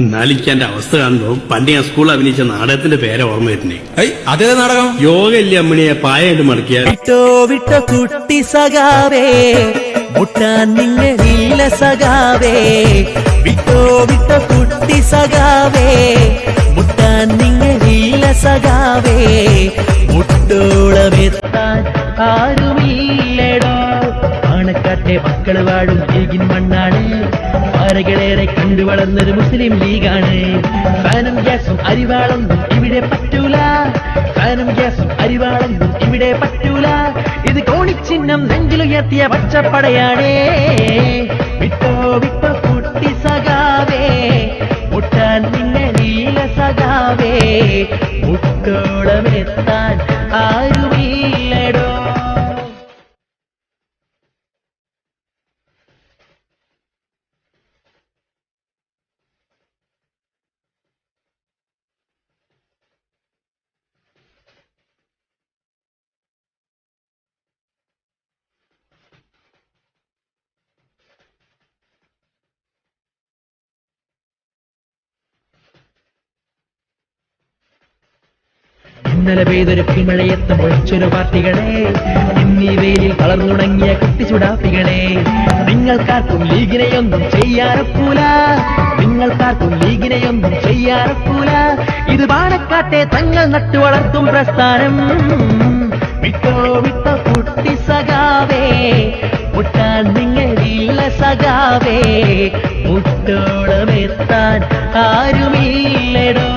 എന്നാലിക്കാന്റെ അവസ്ഥ കാണുമ്പോ പണ്ട് ഞാൻ സ്കൂളിൽ അഭിനയിച്ച നാടകത്തിന്റെ പേരെ ഓർമ്മ വരുന്നേ. അതേ നാടകം? യോഗ ഇല്ലേ അമ്മണിയെ പായായിട്ട് മടക്കിയ വിട്ടോ വിട്ടോ കുട്ടി സഖാവേ മുട്ടാൻ നിങ്ങളില്ല സഖാവേ. വിട്ടോ വിട്ടോ കുട്ടി സഖാവേ മുട്ടാൻ നിങ്ങളില്ല സഖാവേ. മുട്ടോളമെത്താൻ ആരുമില്ലടോ. ആണക്കാട്ടെ മക്കള് വാഴും ലീഗിൻ മണ്ണാണ്. പാരകളേറെ കണ്ടു വളർന്നൊരു മുസ്ലിം ലീഗാണ്. ഫാനും ഗ്യാസും അരിവാളൊന്നും ഇവിടെ പറ്റൂല. ഫാനും ഗ്യാസും അരിവാളൊന്നും ഇവിടെ പറ്റൂല. ഇത് കോണിച്ചിഹ്നം നെഞ്ചിലുയർത്തിയ പച്ചപ്പടയാണേ. വിട്ടോ വിട്ടോ കുട്ടി സഖാവേ മുട്ടാൻ നിന്നലീല സഖാവേ. മുട്ടോളമെത്താൻ ആരുമില്ലടോ. ഇന്നലെ പെയ്തൊരു പിമഴയത്ത് മുഴച്ചൊരു പാർട്ടികളെ, ഇന്നീ വെയിലിൽ വളർന്നുണങ്ങിയ കുട്ടിച്ചുടാപ്പികളെ. നിങ്ങൾക്കാർക്കും ലീഗിനെയൊന്നും ചെയ്യാറപ്പൂല. നിങ്ങൾക്കാർക്കും ലീഗിനെയൊന്നും ചെയ്യാറപ്പൂല. ഇത് പാണക്കാട്ടെ തങ്ങൾ നട്ടു വളർത്തും പ്രസ്ഥാനം. വിട്ടോ വിട്ടോ കുട്ടി സഖാവേ മുട്ടാൻ നിങ്ങളില്ല സഖാവേ. മുട്ടോളമെത്താൻ ആരുമില്ലടോ.